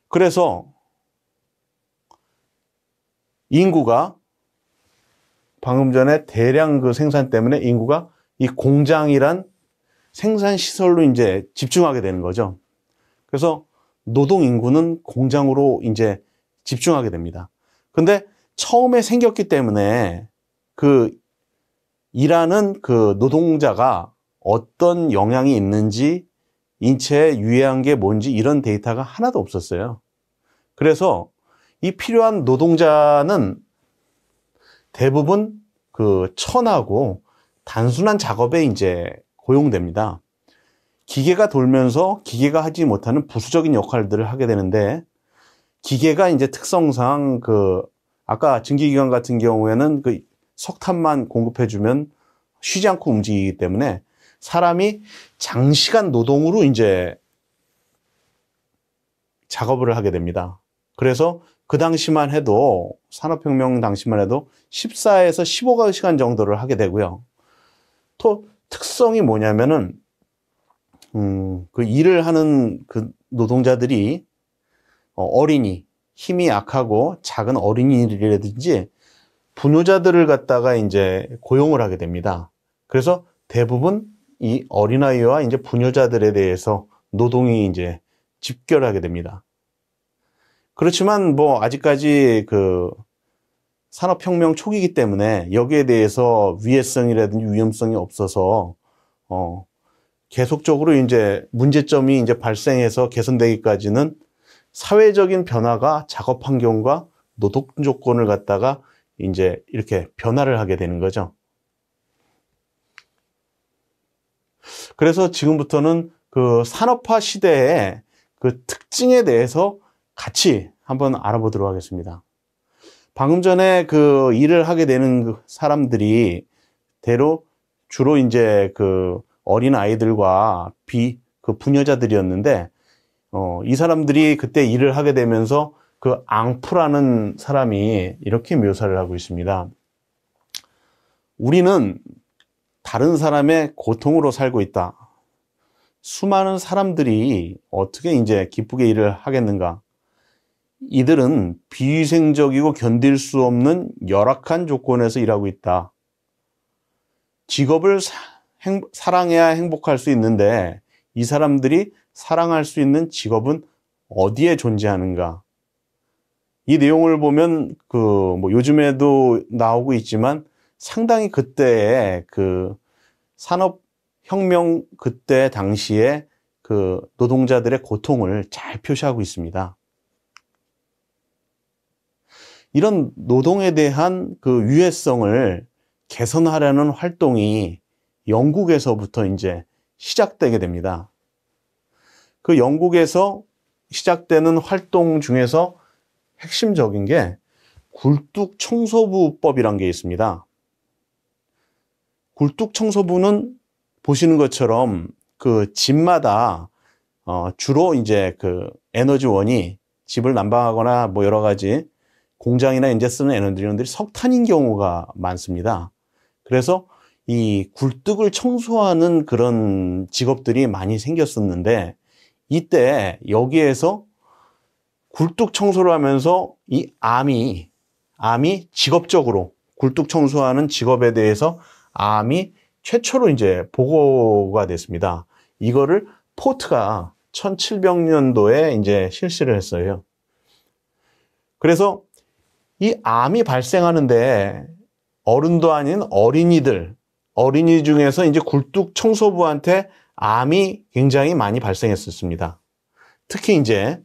그래서 인구가 방금 전에 대량 그 생산 때문에 인구가 이 공장이란 생산 시설로 이제 집중하게 되는 거죠. 그래서 노동 인구는 공장으로 이제 집중하게 됩니다. 근데 처음에 생겼기 때문에 그 일하는 그 노동자가 어떤 영향이 있는지, 인체에 유해한 게 뭔지 이런 데이터가 하나도 없었어요. 그래서 이 필요한 노동자는 대부분 그 천하고 단순한 작업에 이제 고용됩니다. 기계가 돌면서 기계가 하지 못하는 부수적인 역할들을 하게 되는데, 기계가 이제 특성상 그 아까 증기기관 같은 경우에는 그 석탄만 공급해주면 쉬지 않고 움직이기 때문에 사람이 장시간 노동으로 이제 작업을 하게 됩니다. 그래서 그 당시만 해도, 산업혁명 당시만 해도 14에서 15시간 정도를 하게 되고요. 또 특성이 뭐냐면은 그 일을 하는 그 노동자들이 어린이, 힘이 약하고 작은 어린이들이라든지 부녀자들을 갖다가 이제 고용을 하게 됩니다. 그래서 대부분 이 어린아이와 이제 부녀자들에 대해서 노동이 이제 집결하게 됩니다. 그렇지만 뭐 아직까지 그 산업혁명 초기이기 때문에 여기에 대해서 위해성이라든지 위험성이 없어서 계속적으로 이제 문제점이 이제 발생해서 개선되기까지는 사회적인 변화가 작업 환경과 노동 조건을 갖다가 이제 이렇게 변화를 하게 되는 거죠. 그래서 지금부터는 그 산업화 시대의 그 특징에 대해서 같이 한번 알아보도록 하겠습니다. 방금 전에 그 일을 하게 되는 그 사람들이 주로 이제 그 어린 아이들과 그 부녀자들이었는데, 이 사람들이 그때 일을 하게 되면서 그 앙프라는 사람이 이렇게 묘사를 하고 있습니다. 우리는 다른 사람의 고통으로 살고 있다. 수많은 사람들이 어떻게 이제 기쁘게 일을 하겠는가? 이들은 비위생적이고 견딜 수 없는 열악한 조건에서 일하고 있다. 직업을 사랑해야 행복할 수 있는데 이 사람들이 사랑할 수 있는 직업은 어디에 존재하는가? 이 내용을 보면 그 뭐 요즘에도 나오고 있지만 상당히 그때의 그 산업혁명 그때 당시에 그 노동자들의 고통을 잘 표시하고 있습니다. 이런 노동에 대한 그 유해성을 개선하려는 활동이 영국에서부터 이제 시작되게 됩니다. 그 영국에서 시작되는 활동 중에서 핵심적인 게 굴뚝청소부법이란 게 있습니다. 굴뚝청소부는 보시는 것처럼 그 집마다 주로 이제 그 에너지원이 집을 난방하거나 뭐 여러 가지 공장이나 이제 쓰는 에너지원들이 석탄인 경우가 많습니다. 그래서 이 굴뚝을 청소하는 그런 직업들이 많이 생겼었는데, 이때 여기에서 굴뚝 청소를 하면서 이 암이 직업적으로 굴뚝 청소하는 직업에 대해서 암이 최초로 이제 보고가 됐습니다. 이거를 포트가 1700년도에 이제 실시를 했어요. 그래서 이 암이 발생하는데 어른도 아닌 어린이 중에서 이제 굴뚝 청소부한테 암이 굉장히 많이 발생했었습니다. 특히 이제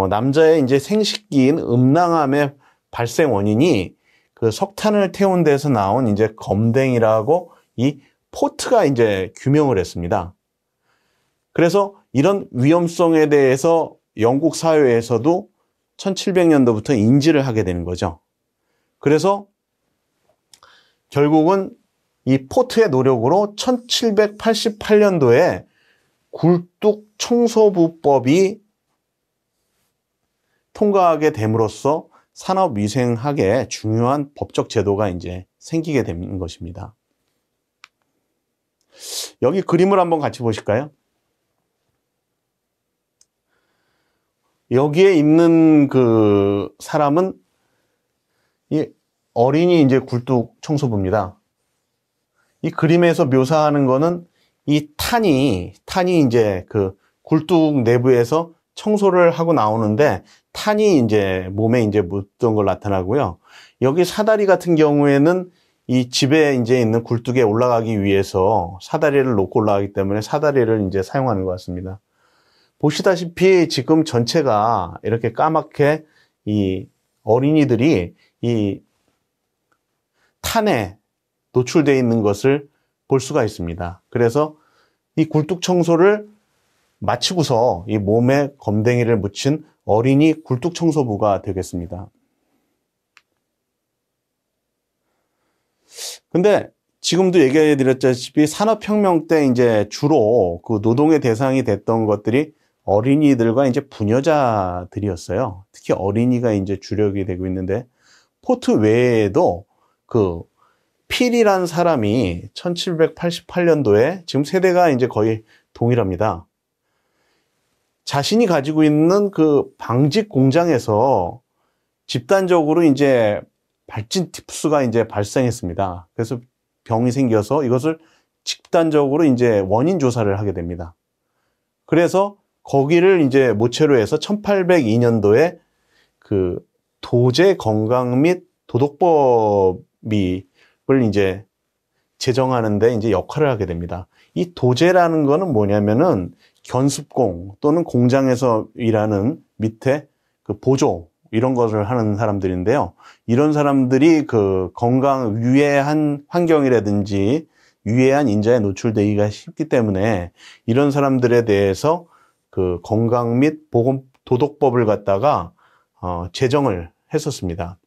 남자의 이제 생식기인 음낭암의 발생 원인이 그 석탄을 태운 데서 나온 이제 검댕이라고 이 포트가 이제 규명을 했습니다. 그래서 이런 위험성에 대해서 영국 사회에서도 1700년도부터 인지를 하게 되는 거죠. 그래서 결국은 이 포트의 노력으로 1788년도에 굴뚝 청소부법이 통과하게 됨으로써 산업위생학에 중요한 법적 제도가 이제 생기게 되는 것입니다. 여기 그림을 한번 같이 보실까요? 여기에 있는 그 사람은 이 어린이 이제 굴뚝 청소부입니다. 이 그림에서 묘사하는 거는 이 탄이 이제 그 굴뚝 내부에서 청소를 하고 나오는데 탄이 이제 몸에 이제 묻던 걸 나타나고요. 여기 사다리 같은 경우에는 이 집에 이제 있는 굴뚝에 올라가기 위해서 사다리를 놓고 올라가기 때문에 사다리를 이제 사용하는 것 같습니다. 보시다시피 지금 전체가 이렇게 까맣게 이 어린이들이 이 탄에 노출되어 있는 것을 볼 수가 있습니다. 그래서 이 굴뚝 청소를 마치고서 이 몸에 검댕이를 묻힌 어린이 굴뚝 청소부가 되겠습니다. 근데 지금도 얘기해 드렸다시피 산업혁명 때 이제 주로 그 노동의 대상이 됐던 것들이 어린이들과 이제 부녀자들이었어요. 특히 어린이가 이제 주력이 되고 있는데, 포트 외에도 그 필이라는 사람이 1788년도에 지금 세대가 이제 거의 동일합니다. 자신이 가지고 있는 그 방직 공장에서 집단적으로 이제 발진 티푸스가 이제 발생했습니다. 그래서 병이 생겨서 이것을 집단적으로 이제 원인 조사를 하게 됩니다. 그래서 거기를 이제 모체로 해서 1802년도에 그 도제 건강 및 도덕법이 을 이제 제정하는데 이제 역할을 하게 됩니다. 이 도제라는 거는 뭐냐면은 견습공 또는 공장에서 일하는 밑에 그 보조 이런 것을 하는 사람들인데요. 이런 사람들이 그 건강 유해한 환경이라든지 유해한 인자에 노출되기가 쉽기 때문에 이런 사람들에 대해서 그 건강 및 보건 도덕법을 갖다가 제정을 했었습니다.